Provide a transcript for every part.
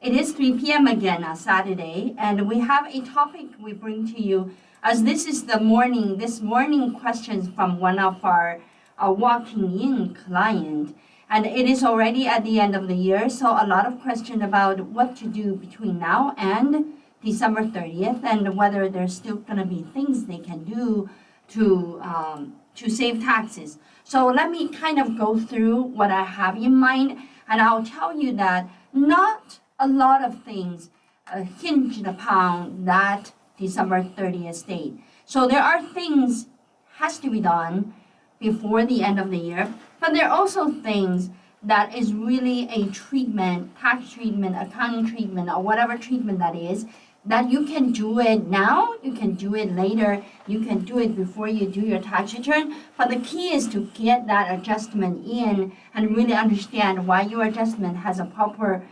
It is 3 p.m. again on Saturday, and we have a topic we bring to you as this is this morning questions from one of our walking-in client. And it is already at the end of the year, so a lot of questions about what to do between now and December 30th and whether there's still going to be things they can do to save taxes. So let me kind of go through what I have in mind, and I'll tell you that not a lot of things hinged upon that December 30th date. So there are things has to be done before the end of the year, but there are also things that is really a treatment, tax treatment, accounting treatment, or whatever treatment that is, that you can do it now, you can do it later, you can do it before you do your tax return. But the key is to get that adjustment in and really understand why your adjustment has a proper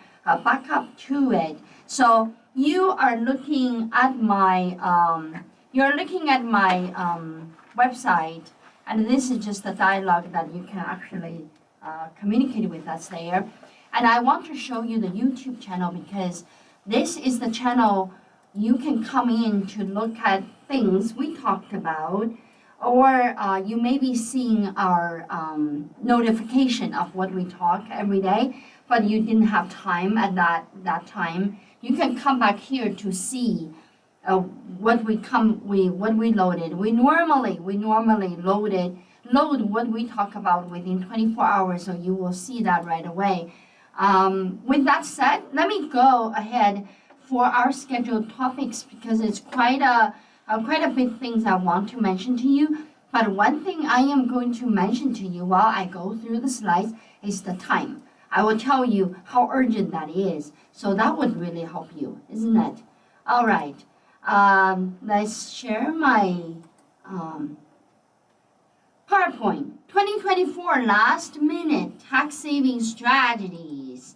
backup to it. So you are looking at my website, and this is just a dialogue that you can actually communicate with us there. And I want to show you the YouTube channel because this is the channel you can come in to look at things we talked about, or you may be seeing our notification of what we talk every day, but you didn't have time at that time. You can come back here to see what we loaded. We normally load what we talk about within 24 hours, so you will see that right away. With that said, let me go ahead for our scheduled topics because it's quite a big things I want to mention to you. But one thing I am going to mention to you while I go through the slides is the time. I will tell you how urgent that is. So that would really help you, isn't it? All right. Let's share my PowerPoint. 2024 last minute tax saving strategies.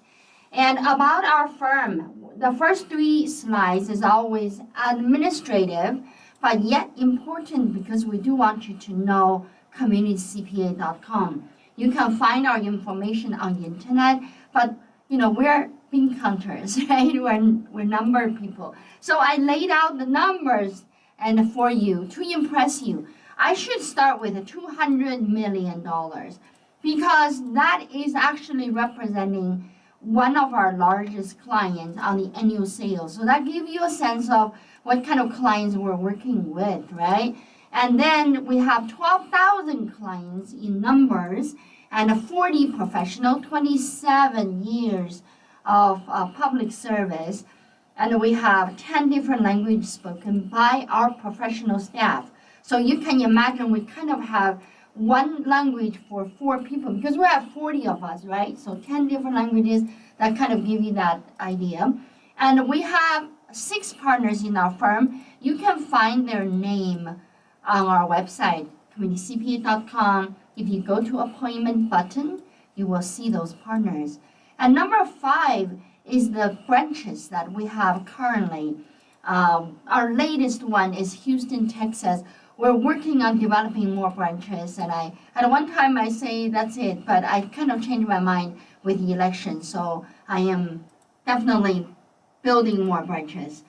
And about our firm, the first 3 slides is always administrative, but yet important because we do want you to know communitycpa.com. You can find our information on the internet, but we're bean counters, right? We're number people. So I laid out the numbers and for you to impress you. I should start with $200 million because that is actually representing one of our largest clients on the annual sales. So that gives you a sense of what kind of clients we're working with, right? And then we have 12,000 clients in numbers and 40 professional, 27 years of public service. And we have 10 different languages spoken by our professional staff. So you can imagine we kind of have one language for 4 people because we have 40 of us, right? So 10 different languages, that kind of give you that idea. And we have 6 partners in our firm. You can find their name on our website, communitycpa.com. If you go to appointment button, you will see those partners. And number 5 is the branches that we have currently. Our latest one is Houston, Texas. We're working on developing more branches, and at one time I say that's it, but I kind of changed my mind with the election, so I am definitely building more branches.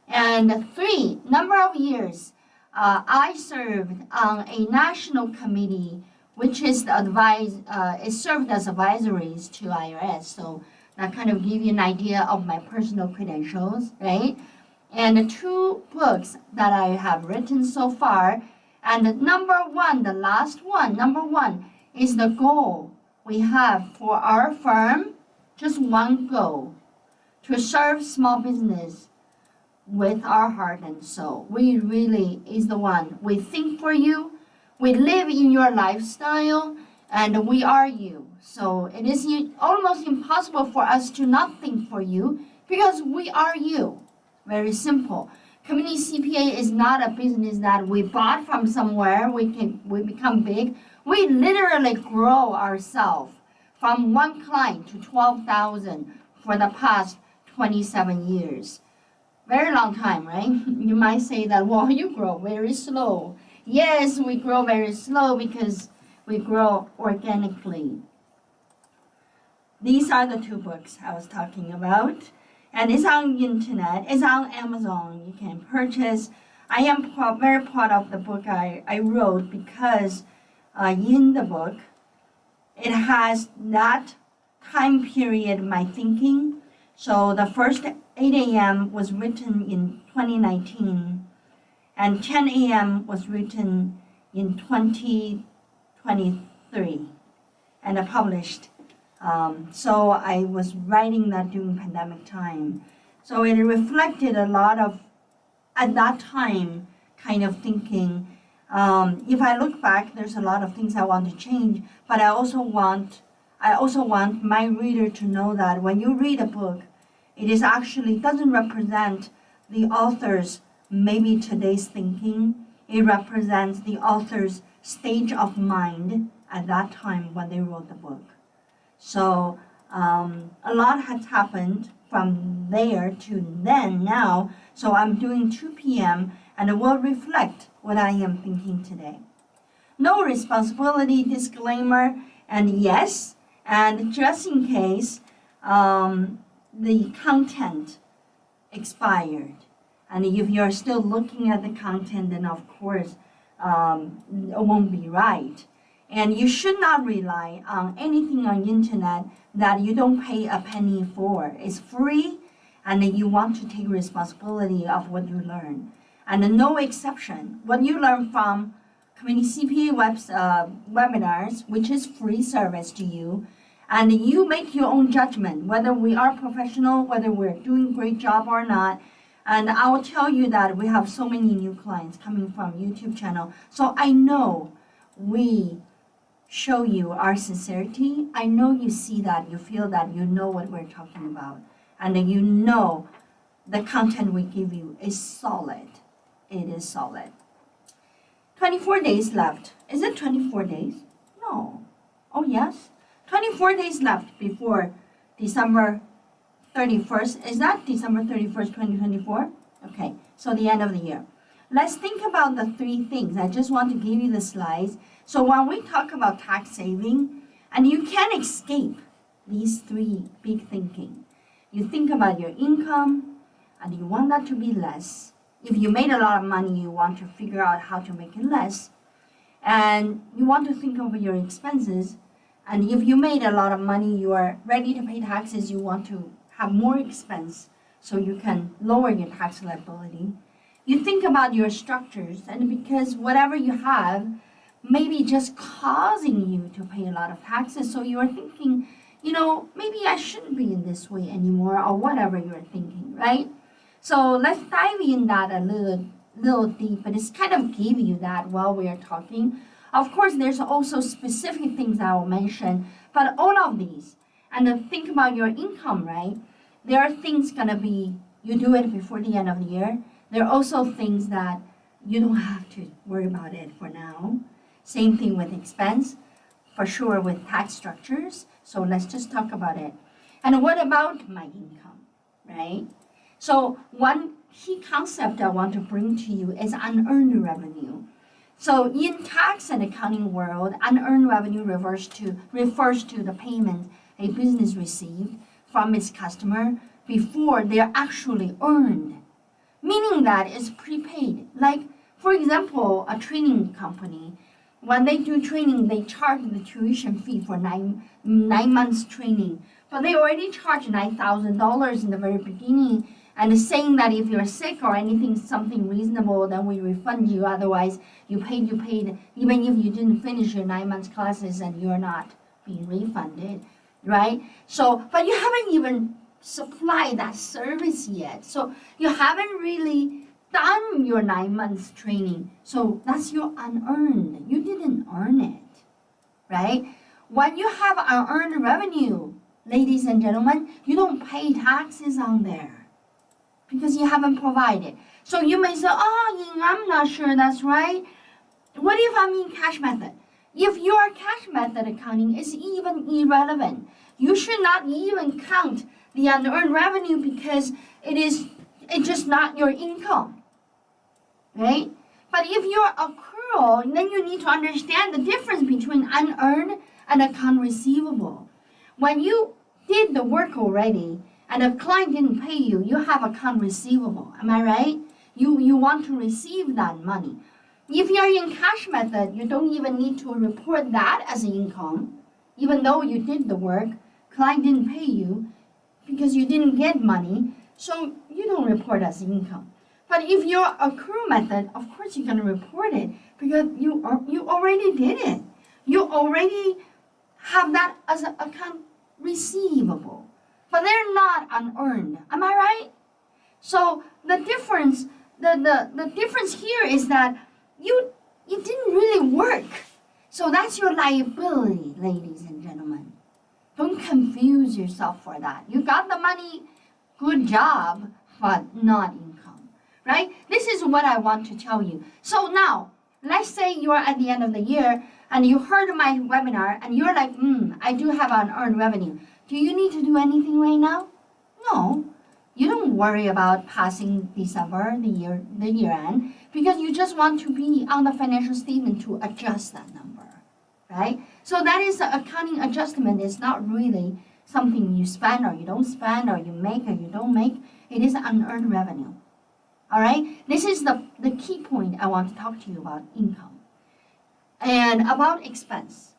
And 3, number of years, I served on a national committee, which is it served as advisories to IRS, so that kind of give you an idea of my personal credentials, right? And 2 books that I have written so far. And number 1, the last one, number 1 is the goal we have for our firm, just one goal, to serve small business with our heart and soul. We really is the one. We think for you, we live in your lifestyle, and we are you. So it is almost impossible for us to not think for you because we are you. Very simple. Community CPA is not a business that we bought from somewhere, we become big. We literally grow ourselves from 1 client to 12,000 for the past 27 years. Very long time, right? You might say that, well, you grow very slow. Yes, we grow very slow because we grow organically. These are the 2 books I was talking about. And it's on internet, it's on Amazon, you can purchase. I am very proud of the book I wrote because in the book, it has that time period my thinking. So the first 8 a.m. was written in 2019, and 10 a.m. was written in 2023, and published. So I was writing that during pandemic time. So it reflected a lot of, at that time, kind of thinking. If I look back, there's a lot of things I want to change, but I also want my reader to know that when you read a book, it is actually doesn't represent the author's maybe today's thinking. It represents the author's stage of mind at that time when they wrote the book. So a lot has happened from there to then now. So I'm doing 2 p.m. and it will reflect what I am thinking today. No responsibility disclaimer, and yes, and just in case the content expired. And if you're still looking at the content, then of course it won't be right. And you should not rely on anything on internet that you don't pay a penny for. It's free, and you want to take responsibility of what you learn. And no exception. What you learn from Community CPA webinars, which is free service to you, and you make your own judgment, whether we are professional, whether we're doing a great job or not. And I will tell you that we have so many new clients coming from YouTube channel. So I know we show you our sincerity. I know you see that, you feel that, you know what we're talking about. And you know the content we give you is solid. It is solid. 24 days left. Is it 24 days? No. Oh, yes. 24 days left before December 31st. Is that December 31st, 2024? Okay, so the end of the year. Let's think about the 3 things. I just want to give you the slides. So when we talk about tax saving, and you can't escape these 3 big thinking. You think about your income, and you want that to be less. If you made a lot of money, you want to figure out how to make it less. And you want to think of your expenses. And if you made a lot of money, you are ready to pay taxes, you want to have more expense so you can lower your tax liability. You think about your structures, and because whatever you have may be just causing you to pay a lot of taxes, so you are thinking, maybe I shouldn't be in this way anymore, or whatever you're thinking, right? So let's dive in that a little deep, but it's kind of give you that while we are talking. Of course, there's also specific things I will mention, but all of these, and then think about your income, right? There are things gonna be, you do it before the end of the year. There are also things that you don't have to worry about it for now. Same thing with expense, for sure with tax structures. So let's just talk about it. And what about my income, right? So one key concept I want to bring to you is unearned revenue. So in tax and accounting world, unearned revenue refers to the payment a business received from its customer before they're actually earned, meaning that it's prepaid. Like, for example, a training company, when they do training, they charge the tuition fee for nine months training, but they already charge $9,000 in the very beginning, and saying that if you're sick or anything, something reasonable, then we refund you. Otherwise, you paid, even if you didn't finish your 9 months classes and you're not being refunded, right? So, but you haven't even supplied that service yet. So you haven't really done your 9 months training. So that's your unearned. You didn't earn it, right? When you have unearned revenue, ladies and gentlemen, you don't pay taxes on there, because you haven't provided. So you may say, I'm not sure that's right. What if I'm in cash method? If your cash method accounting is even irrelevant, you should not even count the unearned revenue because it's just not your income, right? But if you're accrual, then you need to understand the difference between unearned and account receivable. When you did the work already, and a client didn't pay you, you have account receivable. Am I right? You want to receive that money. If you're in cash method, you don't even need to report that as income, even though you did the work. Client didn't pay you because you didn't get money, so you don't report as income. But if you're accrue method, of course you're going to report it because you already did it. You already have that as an account receivable, but they're not unearned. Am I right? So the difference, the difference here is that you didn't really work. So that's your liability, ladies and gentlemen. Don't confuse yourself for that. You got the money, good job, but not income, right? This is what I want to tell you. So now, let's say you're at the end of the year and you heard my webinar and you're like, I do have unearned revenue. Do you need to do anything right now? No. You don't worry about passing December, the year end, because you just want to be on the financial statement to adjust that number, right? So that is the accounting adjustment. It's not really something you spend or you don't spend or you make or you don't make. It is unearned revenue. All right? This is the key point I want to talk to you about income. And about expense.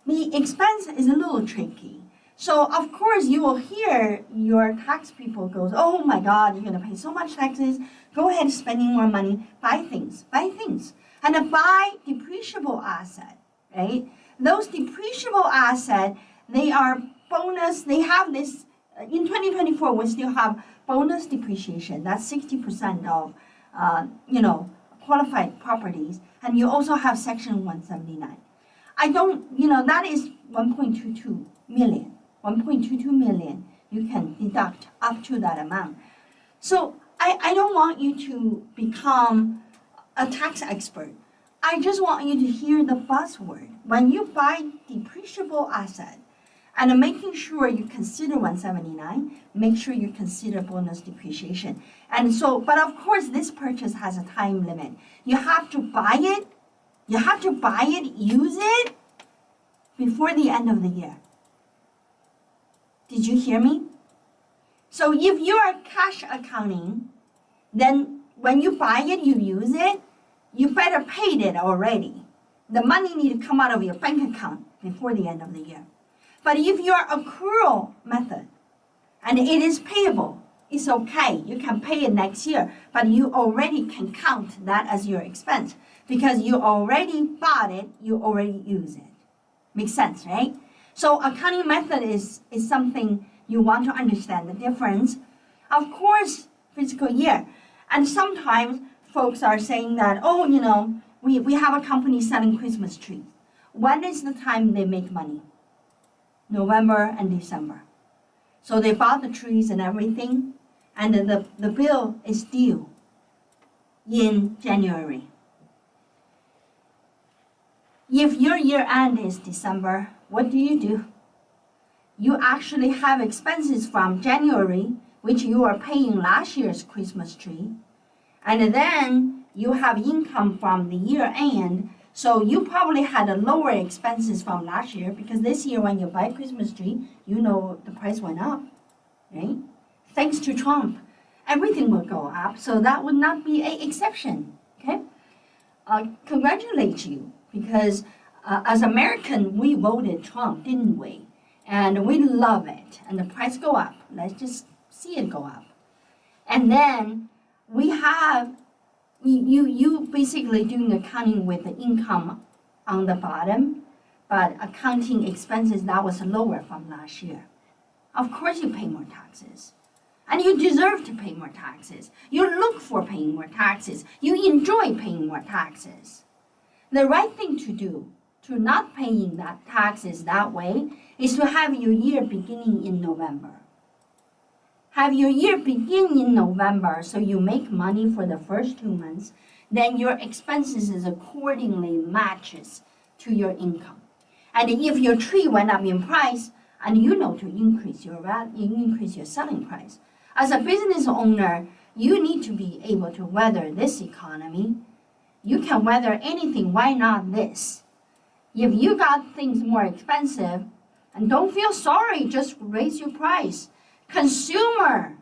The expense is a little tricky. So of course you will hear your tax people goes, oh my God, you're gonna pay so much taxes. Go ahead spending more money, buy things. And buy depreciable asset, right? Those depreciable asset, they are bonus, they have this, in 2024 we still have bonus depreciation. That's 60% of, qualified properties. And you also have section 179. That is 1.22 million. 1.22 million, you can deduct up to that amount. So I don't want you to become a tax expert. I just want you to hear the buzzword. When you buy depreciable asset and making sure you consider 179, make sure you consider bonus depreciation. And so, but of course this purchase has a time limit. You have to buy it, use it before the end of the year. Did you hear me? So if you are cash accounting, then when you buy it, you use it, you better paid it already. The money need to come out of your bank account before the end of the year. But if you're accrual method and it is payable, it's okay. You can pay it next year, but you already can count that as your expense because you already bought it, you already use it. Makes sense, right? So accounting method is something you want to understand the difference. Of course, fiscal year. And sometimes folks are saying that, we have a company selling Christmas trees. When is the time they make money? November and December. So they bought the trees and everything, and the bill is due in January. If your year end is December, what do? You actually have expenses from January, which you are paying last year's Christmas tree, and then you have income from the year end, so you probably had a lower expenses from last year because this year when you buy Christmas tree, the price went up, right? Thanks to Trump, everything will go up, so that would not be an exception, okay? Congratulate you, because as American, we voted Trump, didn't we? And we love it, and the price go up. Let's just see it go up. And then we have, you basically doing accounting with the income on the bottom, but accounting expenses, that was lower from last year. Of course you pay more taxes. And you deserve to pay more taxes. You look for paying more taxes. You enjoy paying more taxes. The right thing to do to not paying that taxes that way is to have your year beginning in November. Have your year begin in November so you make money for the first 2 months, then your expenses is accordingly matches to your income. And if your tree went up in price, and to increase your selling price. As a business owner, you need to be able to weather this economy. You can weather anything, why not this? If you got things more expensive, And don't feel sorry, just raise your price. Consumer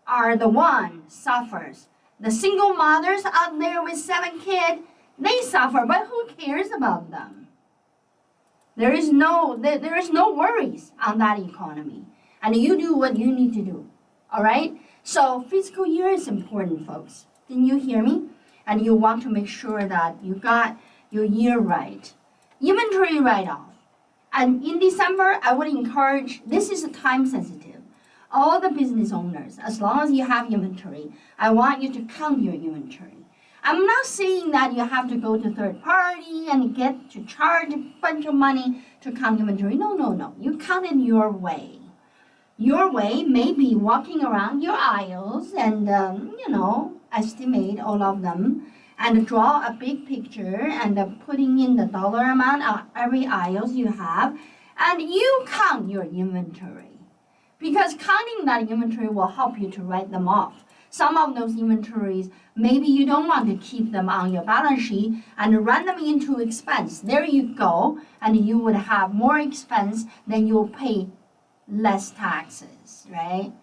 are the one suffers. The single mothers out there with 7 kids, they suffer, but who cares about them? There is no worries on that economy. And you do what you need to do. All right? So fiscal year is important, folks. Didn't you hear me? And you want to make sure that you got your year right. Inventory write-off. And in December, I would encourage, this is time sensitive. All the business owners, as long as you have inventory, I want you to count your inventory. I'm not saying that you have to go to third party and get to charge a bunch of money to count inventory. No. You count it your way. Your way may be walking around your aisles and, estimate all of them and draw a big picture and putting in the dollar amount of every aisles you have, and you count your inventory. Because counting that inventory will help you to write them off. Some of those inventories, maybe you don't want to keep them on your balance sheet and run them into expense. There you go, and you would have more expense than you'll pay less taxes, right?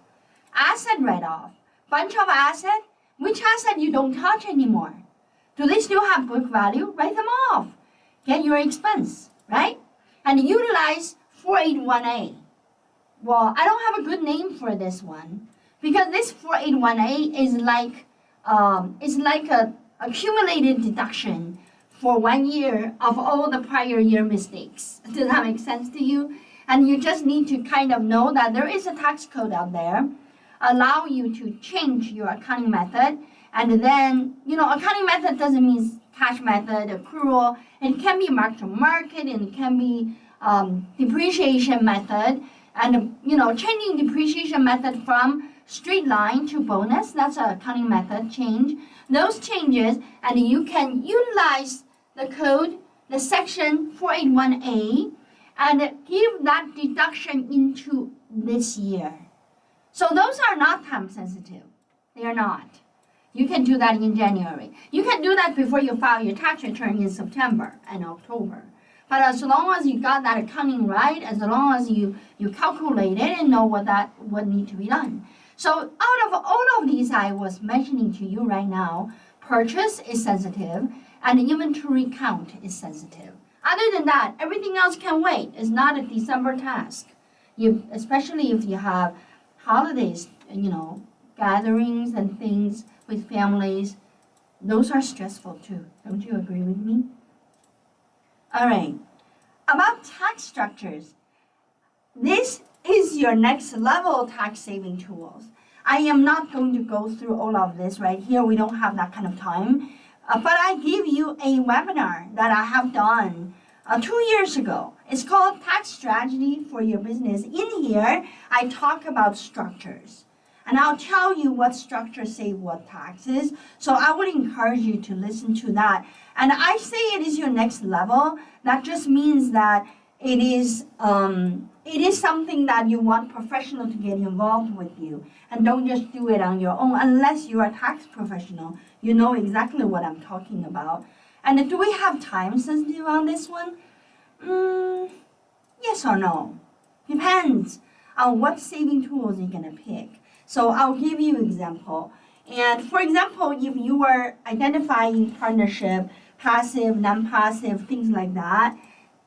Asset write-off. Bunch of asset. Which asset you don't touch anymore? Do they still have book value? Write them off. Get your expense, right? And utilize 481A. Well, I don't have a good name for this one because this 481A is like a accumulated deduction for 1 year of all the prior year mistakes. Does that make sense to you? And you just need to kind of know that there is a tax code out there, allow you to change your accounting method. And then, accounting method doesn't mean cash method, accrual. It can be mark to market, and it can be depreciation method. And, changing depreciation method from straight line to bonus, that's an accounting method change. Those changes, and you can utilize the code, the section 481A, and give that deduction into this year. So those are not time sensitive. They are not. You can do that in January. You can do that before you file your tax return in September and October. But as long as you got that accounting right, as long as you calculate it and know what needs to be done. So out of all of these I was mentioning to you right now, purchase is sensitive and inventory count is sensitive. Other than that, everything else can wait. It's not a December task. Especially if you have holidays, gatherings and things with families, those are stressful too. Don't you agree with me? All right, about tax structures. This is your next level tax saving tools. I am not going to go through all of this right here. We don't have that kind of time. But I give you a webinar that I have done 2 years ago. It's called Tax Strategy for Your Business. In here, I talk about structures. And I'll tell you what structures save what taxes. So I would encourage you to listen to that. And I say it is your next level. That just means that it is something that you want professional to get involved with you. And don't just do it on your own unless you are a tax professional. You know exactly what I'm talking about. And do we have time sensitive on this one? Yes or no? Depends on what saving tools you're going to pick. So I'll give you an example. And for example, if you are identifying partnership, passive, non-passive, things like that,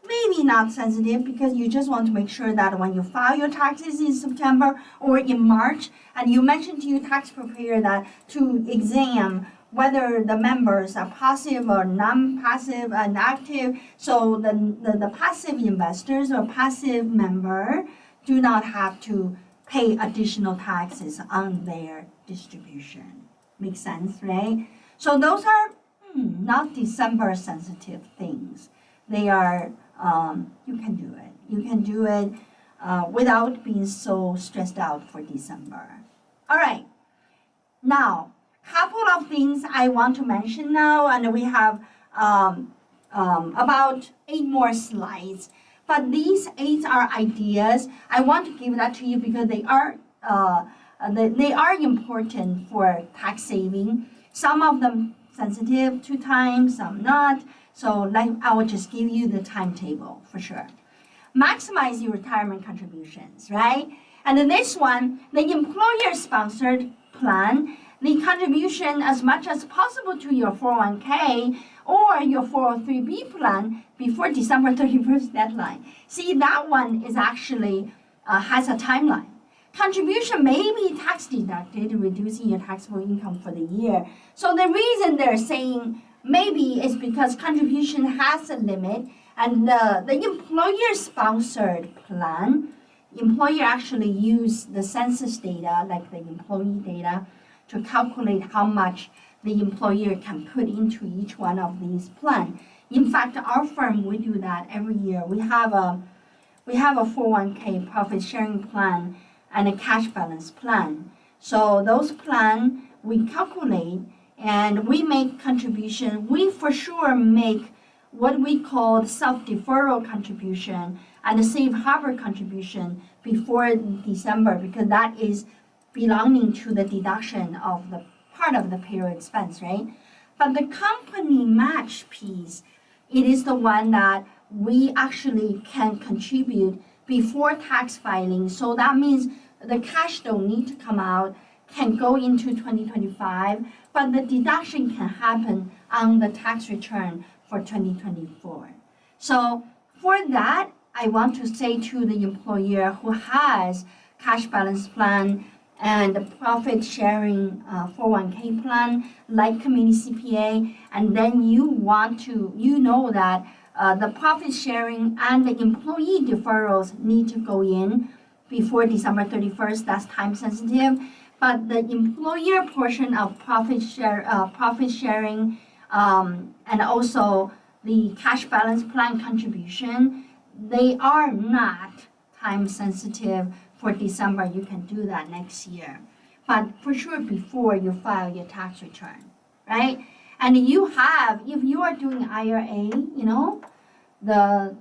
maybe not sensitive because you just want to make sure that when you file your taxes in September or in March, and you mentioned to your tax preparer that to examine whether the members are passive or non-passive and active, so the passive investors or passive member do not have to pay additional taxes on their distribution. Makes sense, right? So those are not December sensitive things. They are, you can do it. You can do it without being so stressed out for December. All right. Now, couple of things I want to mention now, and we have about 8 more slides. But these 8 are ideas. I want to give that to you because they are important for tax saving. Some of them sensitive to time, some not. So I will just give you the timetable for sure. maximize your retirement contributions, right? And then this one, the employer-sponsored plan, the contribution as much as possible to your 401k or your 403b plan before December 31st deadline. See, that one is actually has a timeline. Contribution may be tax deducted, reducing your taxable income for the year. So the reason they're saying maybe is because contribution has a limit, and the employer-sponsored plan, employer actually use the census data, like the employee data, to calculate how much the employer can put into each one of these plans. In fact, our firm, we do that every year. We have a 401k profit sharing plan and a cash balance plan. So those plans we calculate and we make contribution. We for sure make what we call self-deferral contribution and the safe harbor contribution before December, because that is belonging to the deduction of the part of the payroll expense, right? But the company match piece, it is the one that we actually can contribute before tax filing. So that means the cash don't need to come out, can go into 2025, but the deduction can happen on the tax return for 2024. So for that, I want to say to the employer who has cash balance plan and the profit sharing 401k plan like community CPA, and then you know that the profit sharing and the employee deferrals need to go in before December 31st. That's time sensitive. But the employer portion of profit sharing and also the cash balance plan contribution, they are not time sensitive for December. You can do that next year, but for sure before you file your tax return, right? And you have, if you are doing IRA, the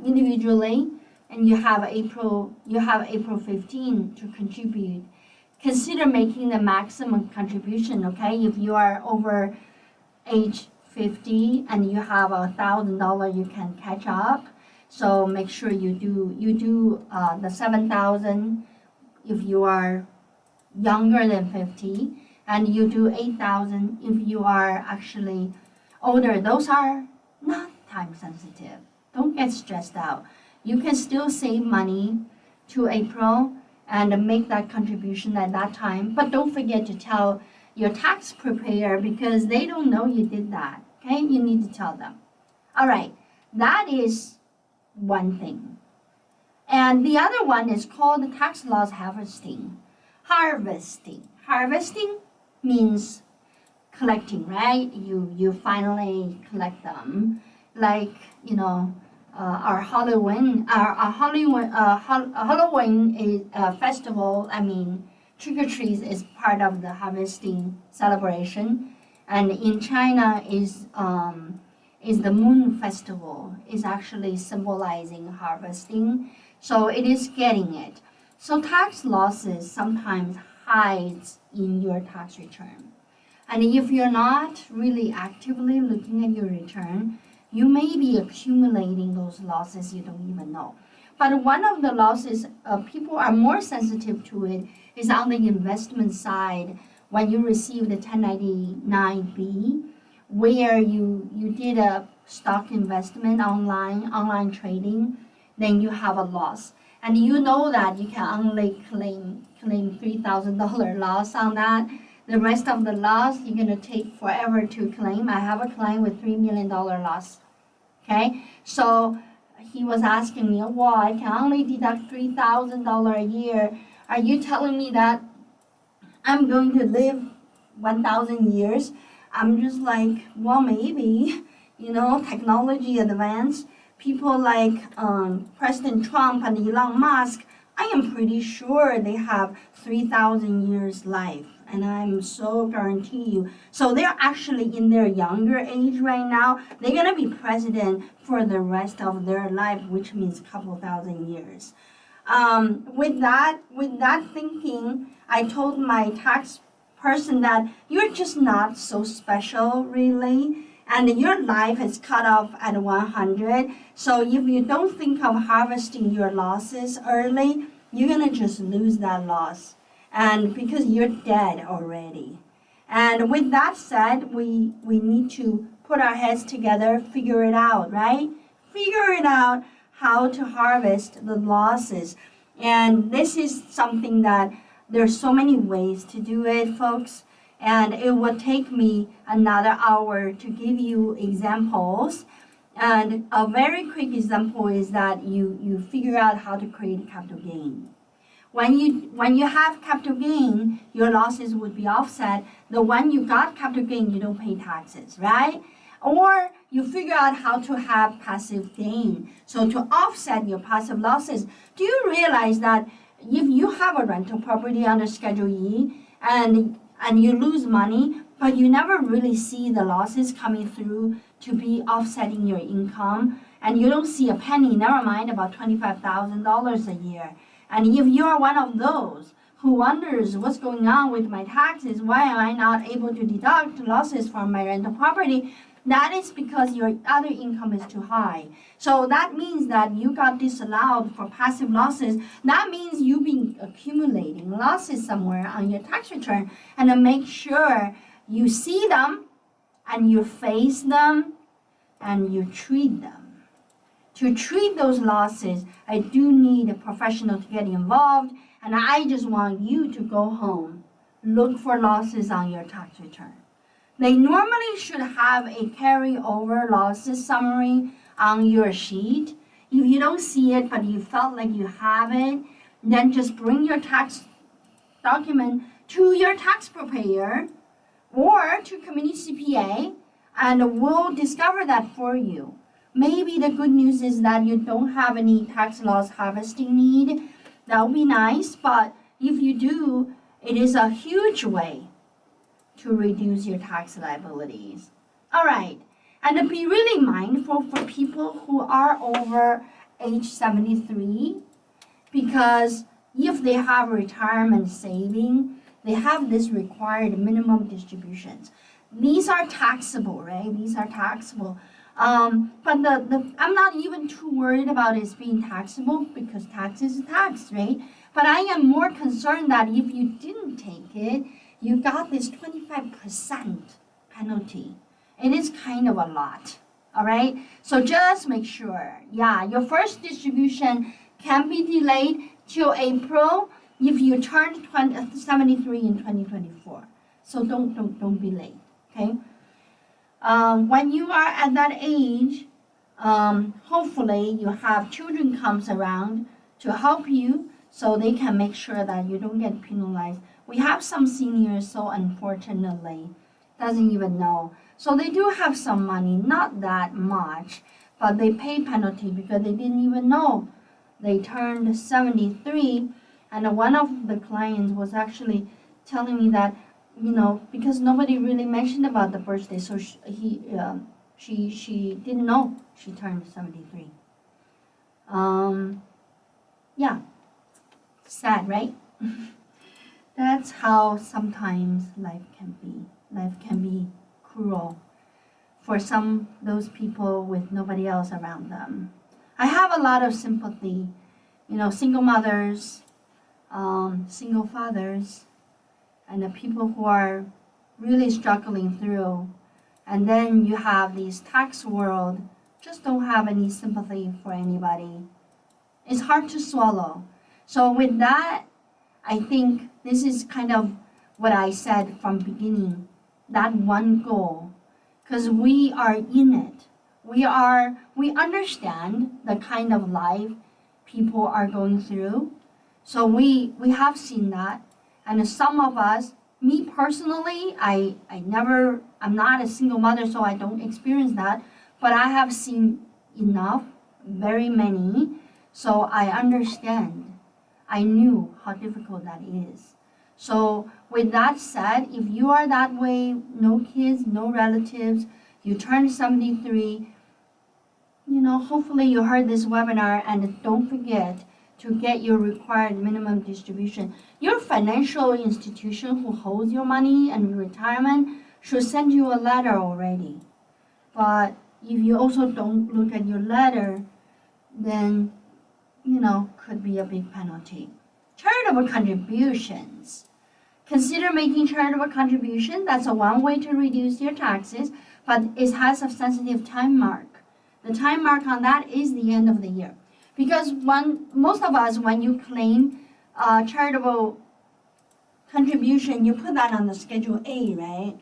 individually, and you have April 15 to contribute, consider making the maximum contribution, okay? If you are over age 50 and you have $1,000, you can catch up. So make sure you do the 7,000 if you are younger than 50, and you do 8,000 if you are actually older. Those are not time sensitive. Don't get stressed out. You can still save money to April and make that contribution at that time, but don't forget to tell your tax preparer, because they don't know you did that, okay? You need to tell them. All right, that is one thing. And the other one is called tax loss harvesting. Harvesting means collecting, right? You finally collect them. Like, our Halloween is festival. Trick or treat is part of the harvesting celebration, and in China is the Moon Festival, is actually symbolizing harvesting. So it is getting it. So tax losses sometimes hides in your tax return, and if you're not really actively looking at your return, you may be accumulating those losses you don't even know. But one of the losses, people are more sensitive to it, is on the investment side. When you receive the 1099-B, where you did a stock investment online trading, then you have a loss. And you know that you can only claim $3,000 loss on that. The rest of the loss, you're going to take forever to claim. I have a client with $3 million loss. Okay, so he was asking me, well, I can only deduct $3,000 a year. Are you telling me that I'm going to live 1,000 years? I'm just like, well, maybe. Technology advance. People like President Trump and Elon Musk, I am pretty sure they have 3,000 years life. And I'm so guarantee you. So they're actually in their younger age right now. They're going to be president for the rest of their life, which means a couple thousand years. With that thinking, I told my tax person that you're just not so special, really. and your life is cut off at 100. So if you don't think of harvesting your losses early, you're gonna just lose that loss, and because you're dead already. And with that said, we need to put our heads together, figure it out, right? Figure it out how to harvest the losses. And this is something that there's so many ways to do it, folks. And it would take me another hour to give you examples. And a very quick example is that you figure out how to create capital gain. When you have capital gain, your losses would be offset. The one you got capital gain, you don't pay taxes, right? Or you figure out how to have passive gain. So to offset your passive losses, do you realize that if you have a rental property under Schedule E and you lose money, but you never really see the losses coming through to be offsetting your income, and you don't see a penny, never mind about $25,000 a year. And if you are one of those who wonders what's going on with my taxes, why am I not able to deduct losses from my rental property, that is because your other income is too high. So that means that you got disallowed for passive losses. That means you've been accumulating losses somewhere on your tax return. And then make sure you see them and you face them and you treat them. To treat those losses, I do need a professional to get involved, and I just want you to go home, look for losses on your tax return. They normally should have a carryover losses summary on your sheet. If you don't see it, but you felt like you have it, then just bring your tax document to your tax preparer or to community CPA, and we'll discover that for you. Maybe the good news is that you don't have any tax loss harvesting need. That would be nice, but if you do, it is a huge way to reduce your tax liabilities. All right, and be really mindful for people who are over age 73, because if they have retirement saving, they have this required minimum distributions. These are taxable, right? These are taxable. But I'm not even too worried about it being taxable, because tax is a tax, right? But I am more concerned that if you didn't take it, you got this 25% penalty. It is kind of a lot, all right? So just make sure, your first distribution can be delayed till April if you turn 73 in 2024. So don't be late, okay? When you are at that age, hopefully you have children comes around to help you so they can make sure that you don't get penalized. We have some seniors, so unfortunately, doesn't even know. So they do have some money, not that much, but they pay penalty because they didn't even know. They turned 73, and one of the clients was actually telling me that, because nobody really mentioned about the birthday, so she didn't know she turned 73. Sad, right? That's how sometimes life can be. Life can be cruel for those people with nobody else around them. I have a lot of sympathy, single mothers, single fathers, and the people who are really struggling through. And then you have these tax world, just don't have any sympathy for anybody. It's hard to swallow. So with that, I think this is kind of what I said from beginning, that one goal, because we are in it. We understand the kind of life people are going through. So we have seen that. And some of us, me personally, I'm not a single mother, so I don't experience that, but I have seen enough, very many, so I understand. I knew how difficult that is. So with that said, if you are that way, no kids, no relatives, you turn 73, hopefully you heard this webinar, and don't forget to get your required minimum distribution. Your financial institution who holds your money and retirement should send you a letter already. But if you also don't look at your letter, then, could be a big penalty. Charitable contributions. Consider making charitable contribution. That's one way to reduce your taxes, but it has a sensitive time mark. The time mark on that is the end of the year. Because most of us, when you claim charitable contribution, you put that on the Schedule A, right?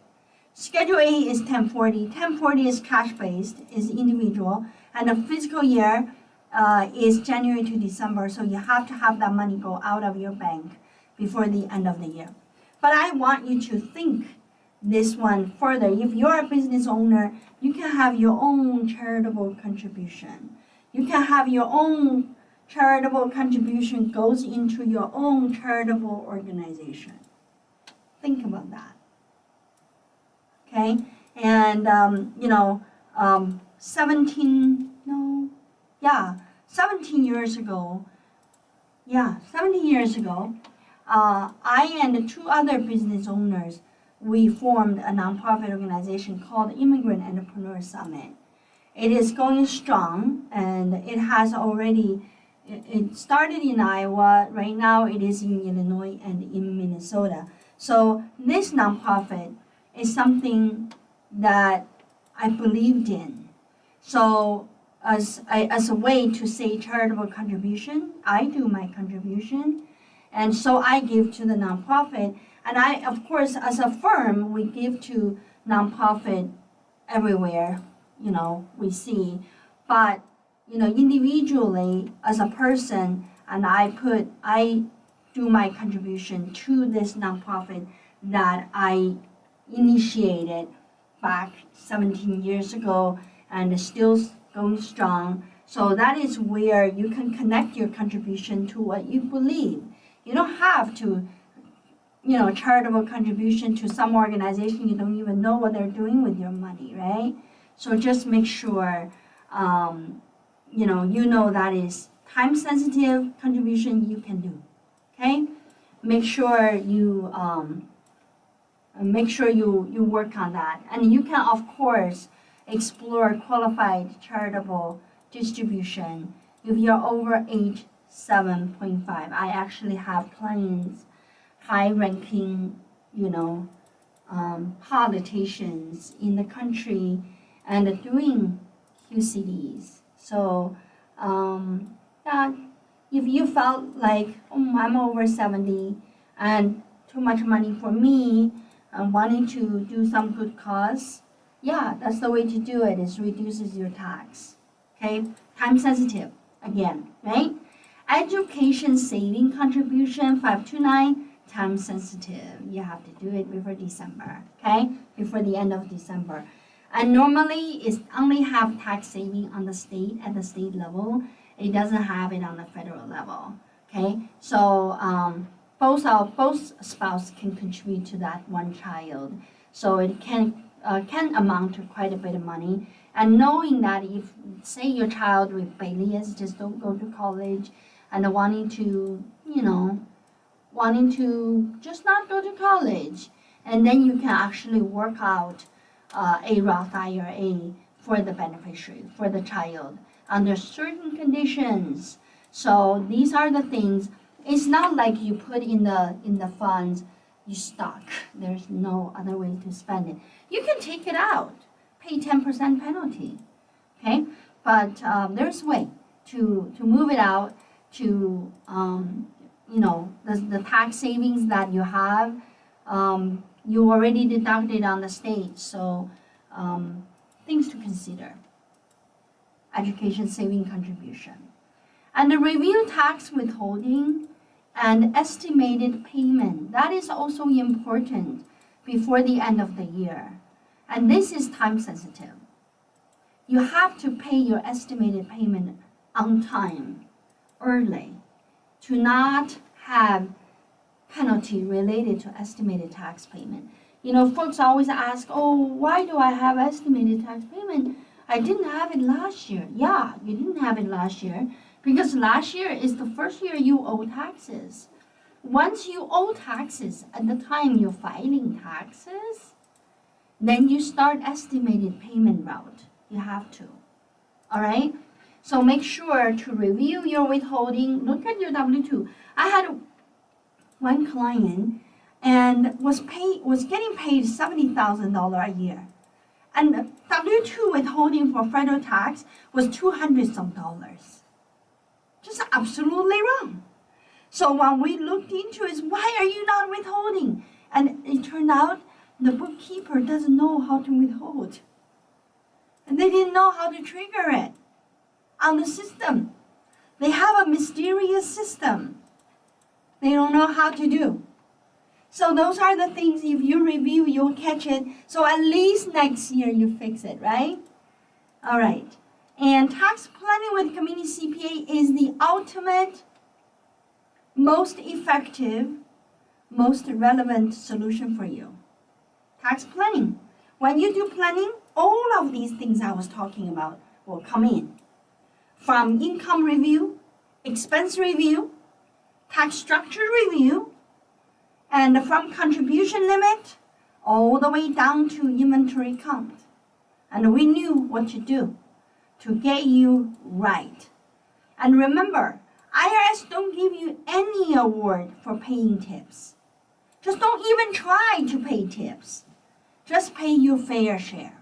Schedule A is 1040. 1040 is cash-based, is individual, and the fiscal year is January to December, so you have to have that money go out of your bank before the end of the year. But I want you to think this one further. If you're a business owner, you can have your own charitable contribution. You can have your own charitable contribution goes into your own charitable organization. Think about that. Okay? And, 17 years ago, I and two other business owners, we formed a nonprofit organization called Immigrant Entrepreneur Summit. It is going strong, and it has already, it started in Iowa. Right now it is in Illinois and in Minnesota. So this nonprofit is something that I believed in. So as a way to say charitable contribution, I do my contribution, and so I give to the nonprofit. And I, of course, as a firm, we give to nonprofit everywhere, we see. But, individually, as a person, and I do my contribution to this nonprofit that I initiated back 17 years ago and still going strong. So that is where you can connect your contribution to what you believe. You don't have to, charitable contribution to some organization you don't even know what they're doing with your money, right? So just make sure, that is time-sensitive contribution you can do, okay? Make sure you work on that. And you can, of course, explore qualified charitable distribution if you're over age 7.5. I actually have clients, high-ranking, politicians in the country and doing QCDs. So, if you felt like, I'm over 70 and too much money for me, and wanting to do some good cause, that's the way to do it. It reduces your tax. Okay, time sensitive again, right? Education saving contribution 529, time sensitive. You have to do it before December, okay? Before the end of December. And normally it's only have tax saving on the state at the state level. It doesn't have it on the federal level. Okay, so both spouse can contribute to that one child. So it can amount to quite a bit of money. And knowing that if, say, your child rebellious, just don't go to college, and wanting to just not go to college, and then you can actually work out a Roth IRA for the beneficiary, for the child, under certain conditions. So these are the things. It's not like you put in the funds, you stock. There's no other way to spend it. You can take it out, pay 10% penalty, okay? But there's a way to move it out to, the tax savings that you have, you already deducted on the state. So things to consider. Education saving contribution. And the review tax withholding and estimated payment. That is also important before the end of the year. And this is time sensitive. You have to pay your estimated payment on time, early, to not have penalty related to estimated tax payment. Folks always ask, why do I have estimated tax payment? I didn't have it last year. Yeah, you didn't have it last year because last year is the first year you owe taxes. Once you owe taxes at the time you're filing taxes, then you start estimated payment route. You have to. All right? So make sure to review your withholding. Look at your W-2. I had one client and was getting paid $70,000 a year. And W-2 withholding for federal tax was $200-some. Just absolutely wrong. So when we looked into it, why are you not withholding? And it turned out the bookkeeper doesn't know how to withhold. And they didn't know how to trigger it on the system. They have a mysterious system. They don't know how to do. So those are the things, if you review, you'll catch it. So at least next year you fix it, right? All right. And tax planning with community CPA is the ultimate, most effective, most relevant solution for you. Tax planning. When you do planning, all of these things I was talking about will come in. From income review, expense review, tax structure review, and from contribution limit all the way down to inventory count. And we knew what to do to get you right. And remember, IRS don't give you any award for paying tips. Just don't even try to pay tips. Just pay your fair share.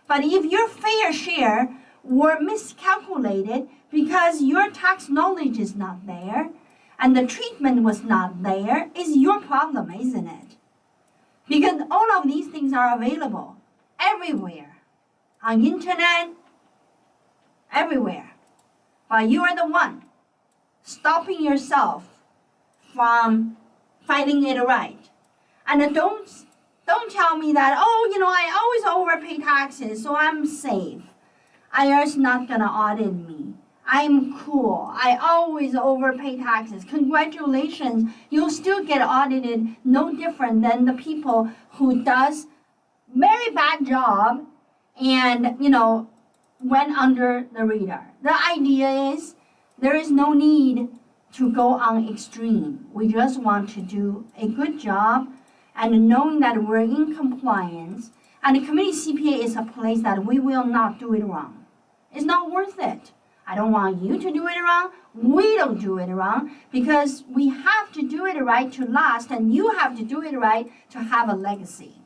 But if your fair share were miscalculated because your tax knowledge is not there and the treatment was not there, it's your problem, isn't it? Because all of these things are available everywhere, on internet, everywhere. But you are the one stopping yourself from finding it right. And don't tell me that, I always overpay taxes, so I'm safe. IRS not gonna audit me. I'm cool. I always overpay taxes. Congratulations, you'll still get audited no different than the people who does very bad job and, went under the radar. The idea is there is no need to go on extreme. We just want to do a good job and knowing that we're in compliance. And the community CPA is a place that we will not do it wrong. It's not worth it. I don't want you to do it wrong. We don't do it wrong because we have to do it right to last, and you have to do it right to have a legacy.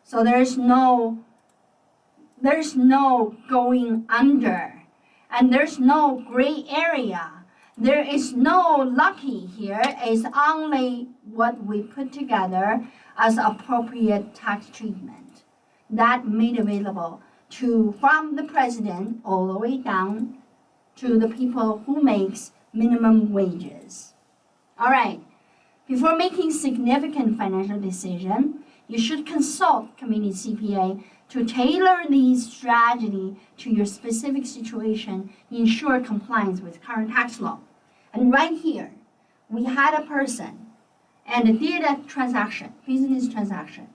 So there's no going under, and there's no gray area. There is no lucky here. It's only what we put together as appropriate tax treatment that made available from the president all the way down to the people who makes minimum wages. All right, before making significant financial decision, you should consult community CPA to tailor the strategy to your specific situation, ensure compliance with current tax law. And right here, we had a person and did a transaction, business transaction,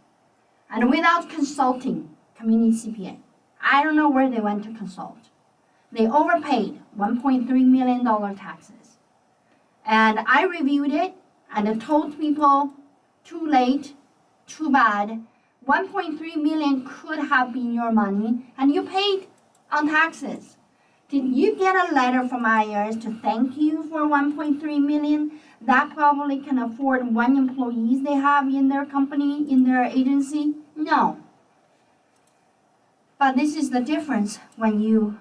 and without consulting community CPA. I don't know where they went to consult. They overpaid $1.3 million taxes. And I reviewed it and I told people, too late, too bad. 1.3 million could have been your money and you paid on taxes. Did you get a letter from IRS to thank you for 1.3 million? That probably can afford one employee they have in their company, in their agency? No. But this is the difference when you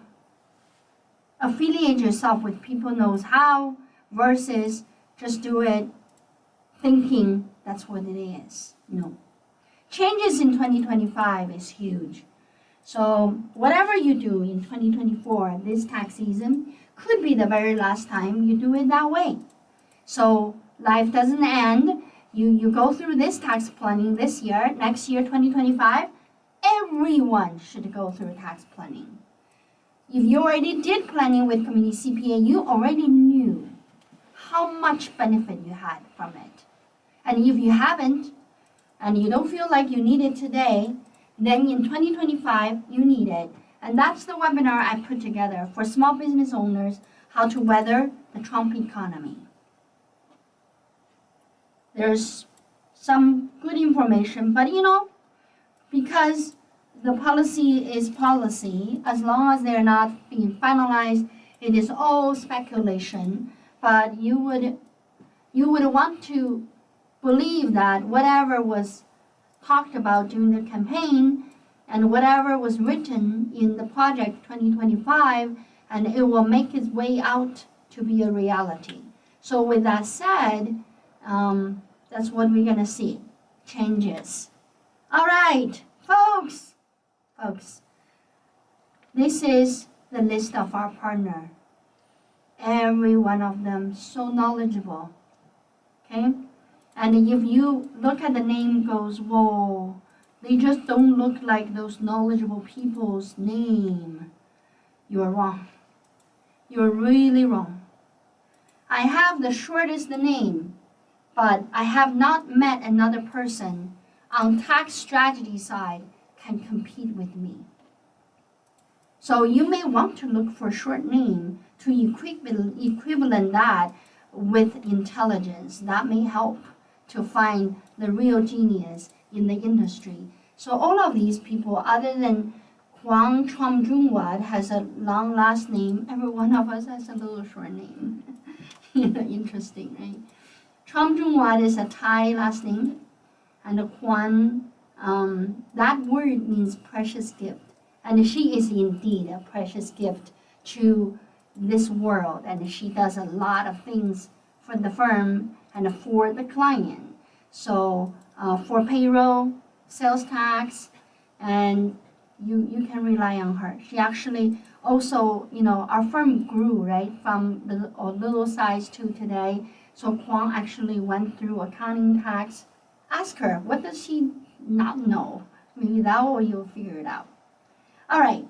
affiliate yourself with people knows how versus just do it thinking that's what it is. No. Changes in 2025 is huge. So whatever you do in 2024, this tax season, could be the very last time you do it that way. So life doesn't end. You go through this tax planning this year, next year, 2025, everyone should go through tax planning. If you already did planning with community CPA, you already knew how much benefit you had from it. And if you haven't, and you don't feel like you need it today, then in 2025, you need it. And that's the webinar I put together for small business owners, how to weather the Trump economy. There's some good information, but because the policy is policy. As long as they're not being finalized, it is all speculation. But you would want to believe that whatever was talked about during the campaign and whatever was written in the project 2025, and it will make its way out to be a reality. So with that said, that's what we're gonna see, changes. All right, folks, this is the list of our partner. Every one of them so knowledgeable, okay? And if you look at the name, goes, whoa, they just don't look like those knowledgeable people's name. You're wrong. You're really wrong. I have the shortest name, but I have not met another person on tax strategy side can compete with me. So you may want to look for a short name to equivalent that with intelligence. That may help to find the real genius in the industry. So all of these people, other than Huang Chomjungwad, has a long last name. Every one of us has a little short name. Interesting, right? Chomjungwad is a Thai last name, and Huang, that word means precious gift. And she is indeed a precious gift to this world, and she does a lot of things for the firm and for the client. So for payroll, sales tax, and you can rely on her. She actually also, our firm grew, right, from the little size to today. So Kwang actually went through accounting, tax. Ask her, what does she not know? Maybe that way you'll figure it out. All right.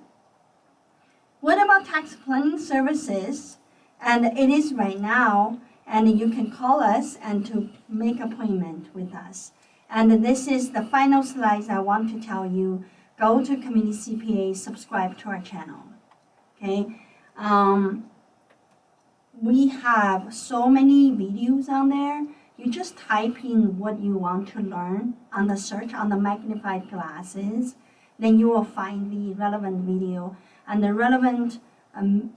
What about tax planning services? And it is right now, and you can call us and to make appointment with us. And this is the final slides I want to tell you. Go to Community CPA, subscribe to our channel. Okay. We have so many videos on there. You just type in what you want to learn on the search on the magnified glasses. Then you will find the relevant video and the relevant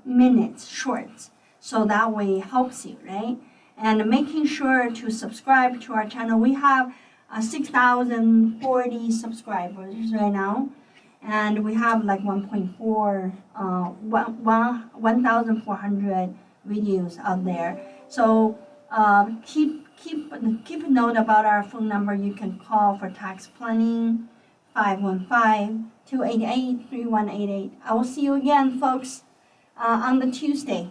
minutes, shorts. So that way it helps you, right? And making sure to subscribe to our channel. We have 6,040 subscribers right now. And we have like 1,400 videos out there. So keep a note about our phone number. You can call for tax planning, 515-288-3188. I will see you again, folks, on the Tuesday.